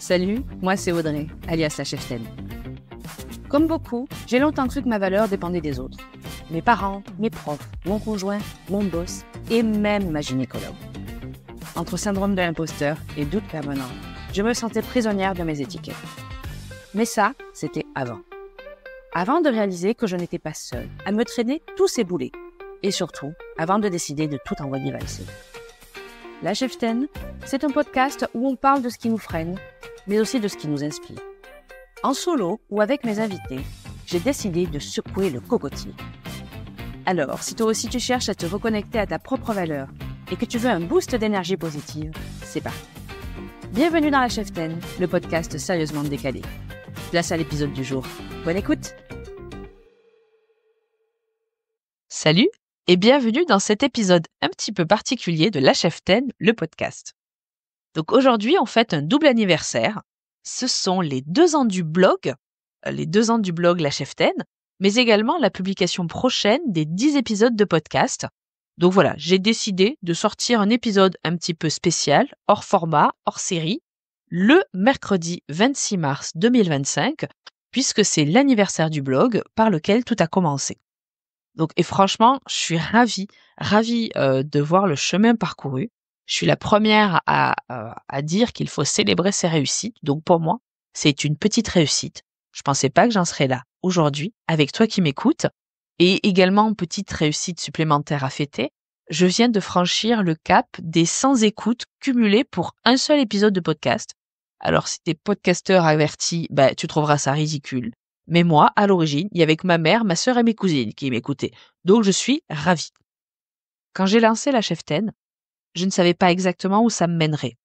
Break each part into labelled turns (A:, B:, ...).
A: Salut, moi c'est Audrey, alias la cheftaine. Comme beaucoup, j'ai longtemps cru que ma valeur dépendait des autres. Mes parents, mes profs, mon conjoint, mon boss et même ma gynécologue. Entre syndrome de l'imposteur et doute permanent, je me sentais prisonnière de mes étiquettes. Mais ça, c'était avant. Avant de réaliser que je n'étais pas seule à me traîner tous ces boulets. Et surtout, avant de décider de tout envoyer valser. La cheftaine, c'est un podcast où on parle de ce qui nous freine, mais aussi de ce qui nous inspire. En solo ou avec mes invités, j'ai décidé de secouer le cocotier. Alors, si toi aussi tu cherches à te reconnecter à ta propre valeur et que tu veux un boost d'énergie positive, c'est parti. Bienvenue dans la cheftaine, le podcast sérieusement décalé. Place à l'épisode du jour. Bonne écoute!
B: Salut et bienvenue dans cet épisode un petit peu particulier de La Cheftaine, le podcast. Donc aujourd'hui, on fête un double anniversaire. Ce sont les 2 ans du blog, La Cheftaine, mais également la publication prochaine des 10 épisodes de podcast. Donc voilà, j'ai décidé de sortir un épisode un petit peu spécial, hors format, hors série, le mercredi 26 mars 2025, puisque c'est l'anniversaire du blog par lequel tout a commencé. Donc, et franchement, je suis ravie de voir le chemin parcouru. Je suis la première à dire qu'il faut célébrer ses réussites. Donc, pour moi, c'est une petite réussite. Je pensais pas que j'en serais là aujourd'hui avec toi qui m'écoutes. Et également, petite réussite supplémentaire à fêter. Je viens de franchir le cap des 100 écoutes cumulées pour un seul épisode de podcast. Alors, si t'es podcasteur averti, tu trouveras ça ridicule. Mais moi, à l'origine, il y avait que ma mère, ma sœur et mes cousines qui m'écoutaient. Donc, je suis ravie. Quand j'ai lancé la cheftaine, je ne savais pas exactement où ça me mènerait.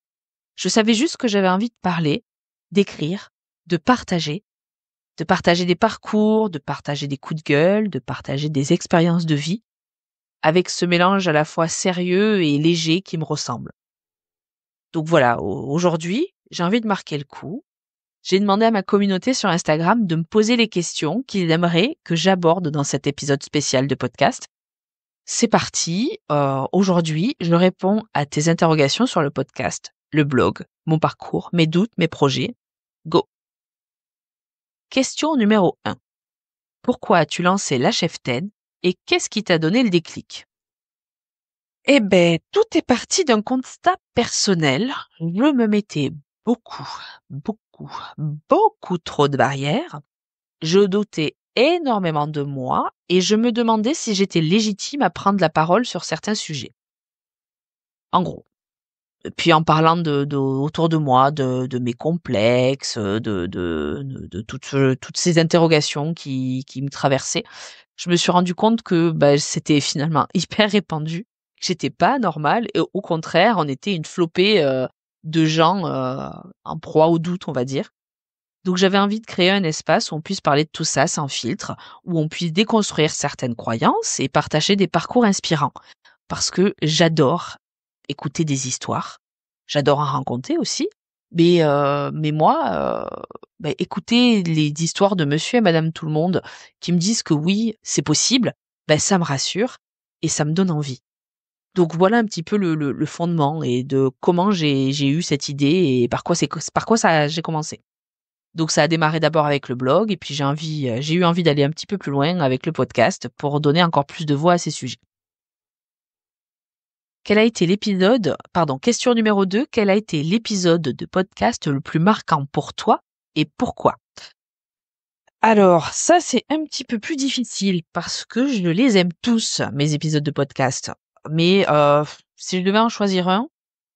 B: Je savais juste que j'avais envie de parler, d'écrire, de partager des parcours, de partager des coups de gueule, de partager des expériences de vie, avec ce mélange à la fois sérieux et léger qui me ressemble. Donc voilà, aujourd'hui, j'ai envie de marquer le coup. J'ai demandé à ma communauté sur Instagram de me poser les questions qu'ils aimeraient que j'aborde dans cet épisode spécial de podcast. C'est parti. Aujourd'hui, je réponds à tes interrogations sur le podcast, le blog, mon parcours, mes doutes, mes projets. Go. Question numéro 1. Pourquoi as-tu lancé la cheftaine et qu'est-ce qui t'a donné le déclic? Eh ben, tout est parti d'un constat personnel. Je me mettais beaucoup trop de barrières. Je doutais énormément de moi et je me demandais si j'étais légitime à prendre la parole sur certains sujets. En gros. Puis en parlant autour de moi, de mes complexes, de toutes ces interrogations qui me traversaient, je me suis rendu compte que c'était finalement hyper répandu, que j'étais pas normale et au contraire, on était une flopée de gens en proie au doute, on va dire. Donc j'avais envie de créer un espace où on puisse parler de tout ça sans filtre, où on puisse déconstruire certaines croyances et partager des parcours inspirants. Parce que j'adore écouter des histoires, j'adore en raconter aussi, mais moi, écouter les histoires de monsieur et madame tout le monde qui me disent que oui, c'est possible, ça me rassure et ça me donne envie. Donc voilà un petit peu le fondement et de comment j'ai eu cette idée et par quoi j'ai commencé. Donc ça a démarré d'abord avec le blog et puis j'ai eu envie d'aller un petit peu plus loin avec le podcast pour donner encore plus de voix à ces sujets. Question numéro 2, quel a été l'épisode de podcast le plus marquant pour toi et pourquoi? Alors, ça c'est un petit peu plus difficile parce que je les aime tous, mes épisodes de podcast. Mais si je devais en choisir un,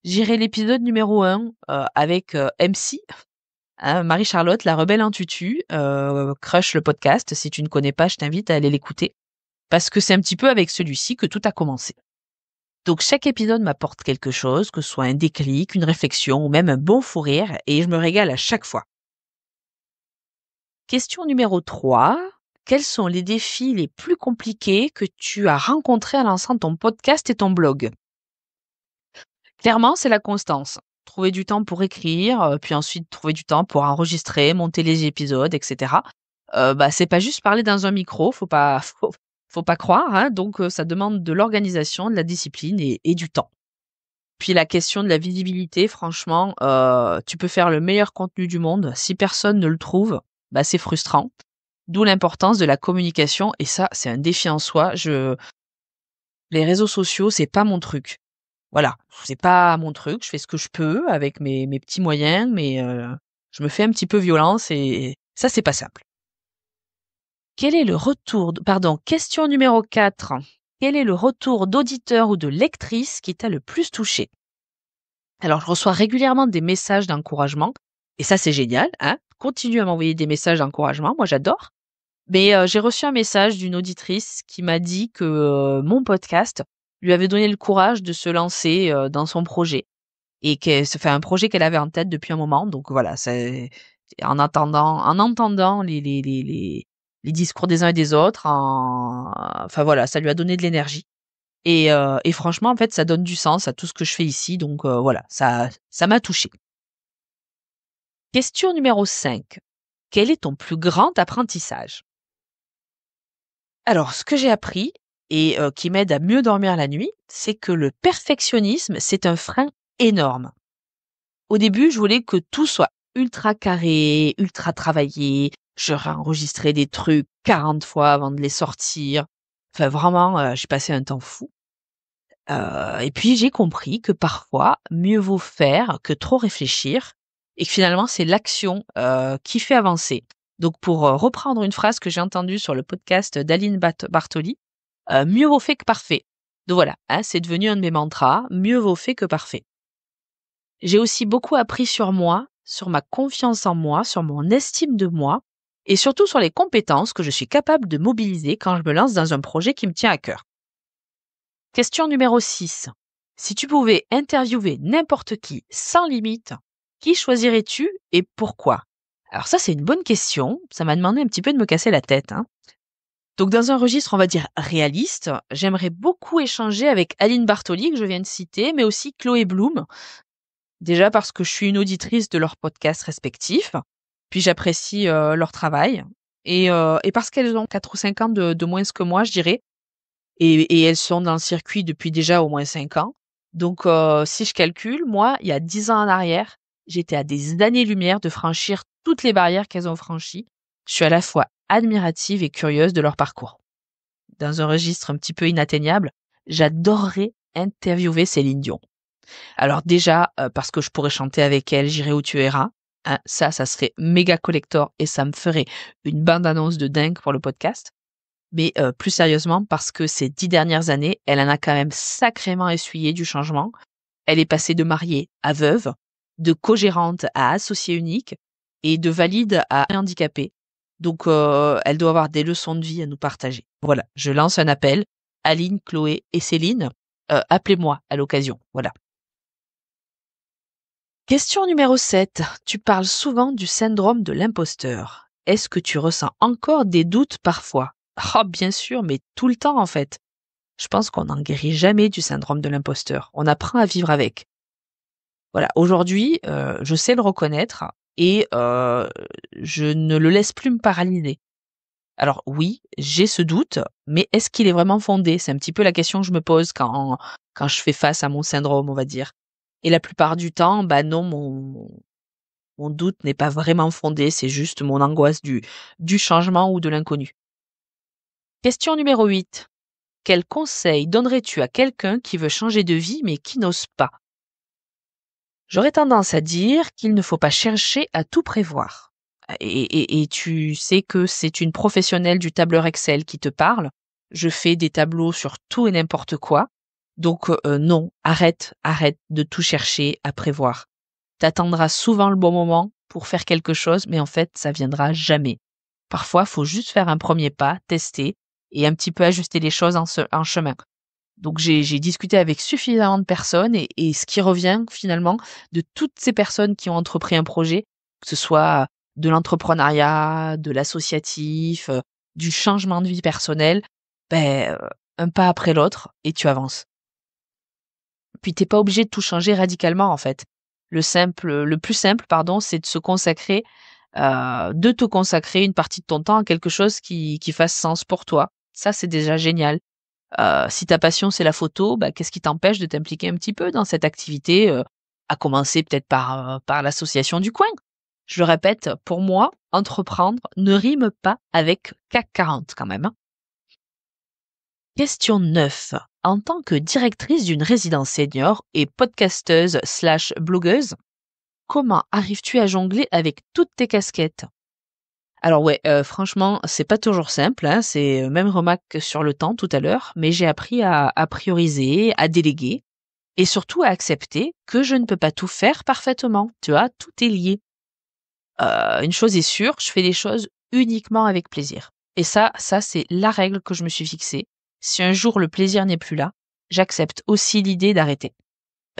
B: j'irais l'épisode numéro 1 avec MC, Marie-Charlotte, la rebelle en tutu, Crush le podcast. Si tu ne connais pas, je t'invite à aller l'écouter parce que c'est un petit peu avec celui-ci que tout a commencé. Donc chaque épisode m'apporte quelque chose, que ce soit un déclic, une réflexion ou même un bon fou rire et je me régale à chaque fois. Question numéro 3. Quels sont les défis les plus compliqués que tu as rencontrés en lançant ton podcast et ton blog? Clairement, c'est la constance. Trouver du temps pour écrire, puis ensuite trouver du temps pour enregistrer, monter les épisodes, etc. C'est pas juste parler dans un micro, faut pas croire, hein, donc ça demande de l'organisation, de la discipline et du temps. Puis la question de la visibilité, franchement, tu peux faire le meilleur contenu du monde. Si personne ne le trouve, bah, c'est frustrant. D'où l'importance de la communication et ça, c'est un défi en soi. Les réseaux sociaux, c'est pas mon truc. Voilà, c'est pas mon truc. Je fais ce que je peux avec mes petits moyens, mais je me fais un petit peu violence et ça, c'est pas simple. Question numéro 4. Quel est le retour d'auditeur ou de lectrice qui t'a le plus touché? Alors, je reçois régulièrement des messages d'encouragement et ça, c'est génial, hein. Continue à m'envoyer des messages d'encouragement, moi j'adore. Mais j'ai reçu un message d'une auditrice qui m'a dit que, mon podcast lui avait donné le courage de se lancer, dans son projet et un projet qu'elle avait en tête depuis un moment. Donc voilà, c'est en entendant les discours des uns et des autres, enfin voilà, ça lui a donné de l'énergie et franchement, en fait, ça donne du sens à tout ce que je fais ici. Donc voilà, ça m'a touchée. Question numéro 5. Quel est ton plus grand apprentissage? Alors, ce que j'ai appris et qui m'aide à mieux dormir la nuit, c'est que le perfectionnisme, c'est un frein énorme. Au début, je voulais que tout soit ultra carré, ultra travaillé. Je réenregistrais des trucs 40 fois avant de les sortir. Enfin, vraiment, j'ai passé un temps fou. Et puis, j'ai compris que parfois, mieux vaut faire que trop réfléchir et que finalement, c'est l'action qui fait avancer. Donc, pour reprendre une phrase que j'ai entendue sur le podcast d'Aline Bartoli, mieux vaut fait que parfait. Donc voilà, hein, c'est devenu un de mes mantras, mieux vaut fait que parfait. J'ai aussi beaucoup appris sur moi, sur ma confiance en moi, sur mon estime de moi et surtout sur les compétences que je suis capable de mobiliser quand je me lance dans un projet qui me tient à cœur. Question numéro 6. Si tu pouvais interviewer n'importe qui sans limite, qui choisirais-tu et pourquoi? Alors ça, c'est une bonne question. Ça m'a demandé un petit peu de me casser la tête, hein. Donc dans un registre, on va dire réaliste, j'aimerais beaucoup échanger avec Aline Bartoli, que je viens de citer, mais aussi Chloé Bloom. Déjà parce que je suis une auditrice de leurs podcasts respectifs, puis j'apprécie leur travail, et parce qu'elles ont 4 ou 5 ans de moins que moi, je dirais, et elles sont dans le circuit depuis déjà au moins 5 ans. Donc si je calcule, moi, il y a 10 ans en arrière, j'étais à des années-lumière de franchir toutes les barrières qu'elles ont franchies. Je suis à la fois admirative et curieuse de leur parcours. Dans un registre un petit peu inatteignable, j'adorerais interviewer Céline Dion. Alors déjà, parce que je pourrais chanter avec elle J'irai où tu iras, hein, ça serait méga collector et ça me ferait une bande-annonce de dingue pour le podcast. Mais plus sérieusement, parce que ces 10 dernières années, elle en a quand même sacrément essuyé du changement. Elle est passée de mariée à veuve, de co-gérante à associée unique et de valide à handicapée. Donc elle doit avoir des leçons de vie à nous partager. Voilà, je lance un appel. Aline, Chloé et Céline, appelez-moi à l'occasion. Voilà. Question numéro 7. Tu parles souvent du syndrome de l'imposteur. Est-ce que tu ressens encore des doutes parfois? Oh, bien sûr, mais tout le temps en fait. Je pense qu'on n'en guérit jamais du syndrome de l'imposteur. On apprend à vivre avec. Voilà, aujourd'hui, je sais le reconnaître et je ne le laisse plus me paralyser. Alors oui, j'ai ce doute, mais est-ce qu'il est vraiment fondé? C'est un petit peu la question que je me pose quand je fais face à mon syndrome, on va dire. Et la plupart du temps, bah non, mon doute n'est pas vraiment fondé, c'est juste mon angoisse du changement ou de l'inconnu. Question numéro 8. Quel conseil donnerais-tu à quelqu'un qui veut changer de vie mais qui n'ose pas? J'aurais tendance à dire qu'il ne faut pas chercher à tout prévoir. Et tu sais que c'est une professionnelle du tableur Excel qui te parle. Je fais des tableaux sur tout et n'importe quoi. Donc non, arrête de tout chercher à prévoir. T'attendras souvent le bon moment pour faire quelque chose, mais en fait, ça viendra jamais. Parfois, faut juste faire un premier pas, tester et un petit peu ajuster les choses en chemin. Donc j'ai discuté avec suffisamment de personnes et ce qui revient finalement de toutes ces personnes qui ont entrepris un projet, que ce soit de l'entrepreneuriat, de l'associatif, du changement de vie personnelle, un pas après l'autre et tu avances. Puis t'es pas obligé de tout changer radicalement en fait. Le plus simple, pardon, c'est de te consacrer une partie de ton temps à quelque chose qui fasse sens pour toi. Ça, c'est déjà génial. Si ta passion, c'est la photo, bah, qu'est-ce qui t'empêche de t'impliquer un petit peu dans cette activité, à commencer peut-être par l'association du coin? Je le répète, pour moi, entreprendre ne rime pas avec CAC 40 quand même, hein. Question 9. En tant que directrice d'une résidence senior et podcasteuse/blogueuse, comment arrives-tu à jongler avec toutes tes casquettes? Alors ouais, franchement, c'est pas toujours simple, hein, c'est même remarque sur le temps tout à l'heure, mais j'ai appris à prioriser, à déléguer et surtout à accepter que je ne peux pas tout faire parfaitement, tu vois? Tout est lié. Une chose est sûre, je fais les choses uniquement avec plaisir et ça c'est la règle que je me suis fixée. Si un jour le plaisir n'est plus là, j'accepte aussi l'idée d'arrêter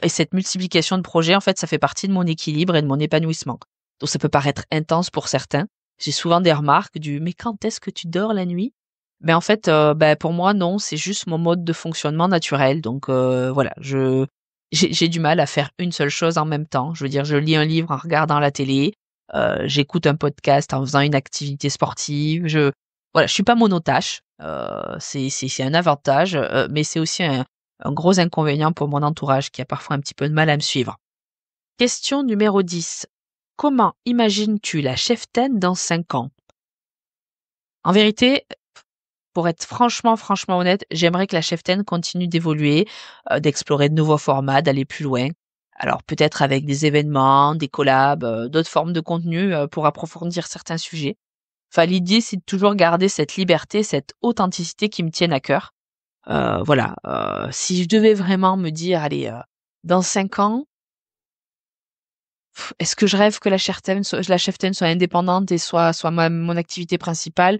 B: et cette multiplication de projets, en fait, ça fait partie de mon équilibre et de mon épanouissement. Donc ça peut paraître intense pour certains. J'ai souvent des remarques du: «Mais quand est-ce que tu dors la nuit?» Mais en fait, pour moi non, c'est juste mon mode de fonctionnement naturel. Donc voilà, j'ai du mal à faire une seule chose en même temps. Je veux dire, je lis un livre en regardant la télé, j'écoute un podcast en faisant une activité sportive. Je suis pas monotache, c'est un avantage, mais c'est aussi un gros inconvénient pour mon entourage qui a parfois un petit peu de mal à me suivre. Question numéro 10. Comment imagines-tu la cheftaine dans 5 ans? En vérité, pour être franchement honnête, j'aimerais que la cheftaine continue d'évoluer, d'explorer de nouveaux formats, d'aller plus loin. Alors peut-être avec des événements, des collabs, d'autres formes de contenu, pour approfondir certains sujets. Enfin, l'idée, c'est de toujours garder cette liberté, cette authenticité qui me tiennent à cœur. Voilà, si je devais vraiment me dire: «Allez, dans 5 ans, est-ce que je rêve que la cheftaine soit indépendante et soit mon activité principale?»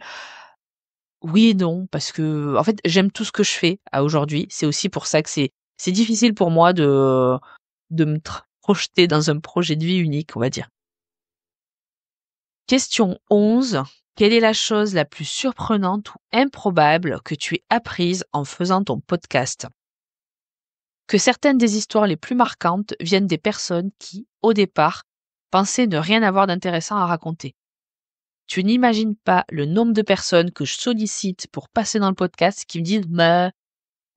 B: Oui et non, parce que en fait, j'aime tout ce que je fais à aujourd'hui. C'est aussi pour ça que c'est difficile pour moi de me projeter dans un projet de vie unique, on va dire. Question 11. Quelle est la chose la plus surprenante ou improbable que tu aies apprise en faisant ton podcast? Que certaines des histoires les plus marquantes viennent des personnes qui, au départ, pensaient ne rien avoir d'intéressant à raconter. Tu n'imagines pas le nombre de personnes que je sollicite pour passer dans le podcast qui me disent: «Mais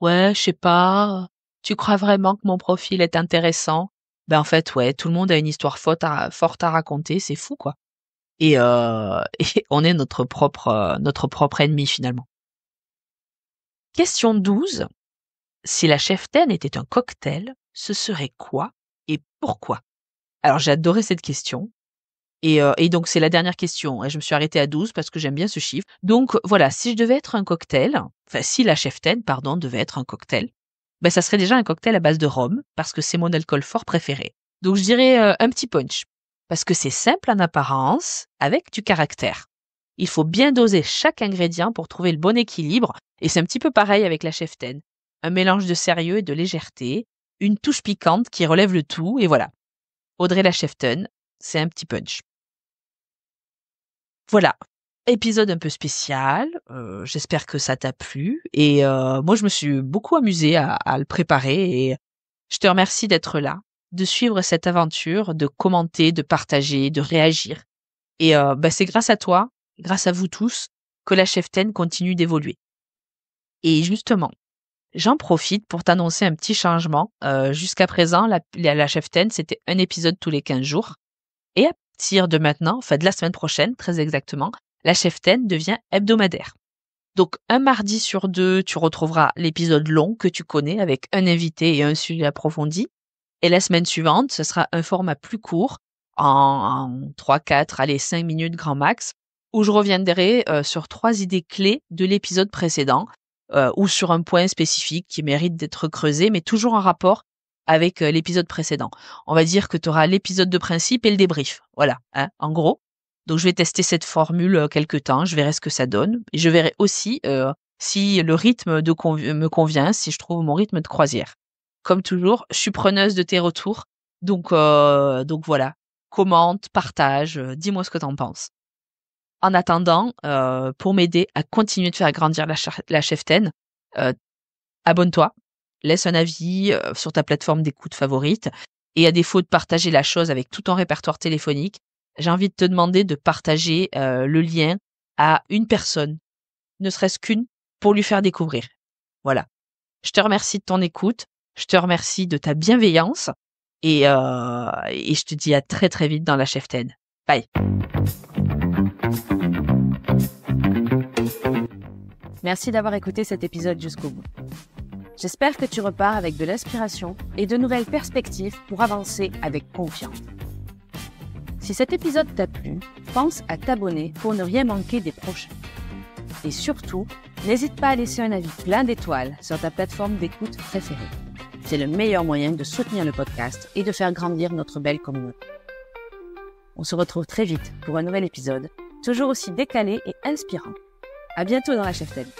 B: ouais, je sais pas, tu crois vraiment que mon profil est intéressant?» En fait, ouais, tout le monde a une histoire forte à raconter, c'est fou, quoi. Et et on est notre propre ennemi, finalement. Question 12. Si la cheftaine était un cocktail, ce serait quoi et pourquoi? Alors j'ai adoré cette question et donc c'est la dernière question, hein. Je me suis arrêtée à 12 parce que j'aime bien ce chiffre. Donc voilà, si je devais être un cocktail, enfin si la cheftaine, pardon, devait être un cocktail, ça serait déjà un cocktail à base de rhum parce que c'est mon alcool fort préféré. Donc je dirais, un petit punch parce que c'est simple en apparence avec du caractère. Il faut bien doser chaque ingrédient pour trouver le bon équilibre et c'est un petit peu pareil avec la cheftaine. Un mélange de sérieux et de légèreté, une touche piquante qui relève le tout et voilà. Audrey la cheftaine, c'est un petit punch. Voilà, épisode un peu spécial, j'espère que ça t'a plu et moi je me suis beaucoup amusée à le préparer et je te remercie d'être là, de suivre cette aventure, de commenter, de partager, de réagir et c'est grâce à toi, grâce à vous tous, que la cheftaine continue d'évoluer. Et justement, j'en profite pour t'annoncer un petit changement. Jusqu'à présent, la cheftaine, c'était un épisode tous les 15 jours. Et à partir de maintenant, enfin de la semaine prochaine, très exactement, la cheftaine devient hebdomadaire. Donc un mardi sur 2, tu retrouveras l'épisode long que tu connais avec un invité et un sujet approfondi. Et la semaine suivante, ce sera un format plus court, en 3, 4, allez 5 minutes grand max, où je reviendrai sur 3 idées clés de l'épisode précédent, ou sur un point spécifique qui mérite d'être creusé, mais toujours en rapport avec l'épisode précédent. On va dire que tu auras l'épisode de principe et le débrief. Voilà, hein, en gros. Donc je vais tester cette formule quelque temps, je verrai ce que ça donne. Et je verrai aussi si le rythme me convient, si je trouve mon rythme de croisière. Comme toujours, je suis preneuse de tes retours. Donc voilà, commente, partage, dis-moi ce que tu en penses. En attendant, pour m'aider à continuer de faire grandir la cheftaine, heu, abonne-toi, laisse un avis, sur ta plateforme d'écoute favorite et à défaut de partager la chose avec tout ton répertoire téléphonique, j'ai envie de te demander de partager, le lien à une personne, ne serait-ce qu'une, pour lui faire découvrir. Voilà. Je te remercie de ton écoute, je te remercie de ta bienveillance et je te dis à très très vite dans la Cheftaine. Bye.
A: Merci d'avoir écouté cet épisode jusqu'au bout. J'espère que tu repars avec de l'inspiration et de nouvelles perspectives pour avancer avec confiance. Si cet épisode t'a plu, pense à t'abonner pour ne rien manquer des prochains. Et surtout, n'hésite pas à laisser un avis plein d'étoiles sur ta plateforme d'écoute préférée. C'est le meilleur moyen de soutenir le podcast et de faire grandir notre belle communauté. On se retrouve très vite pour un nouvel épisode, toujours aussi décalé et inspirant. À bientôt dans la Cheftaine.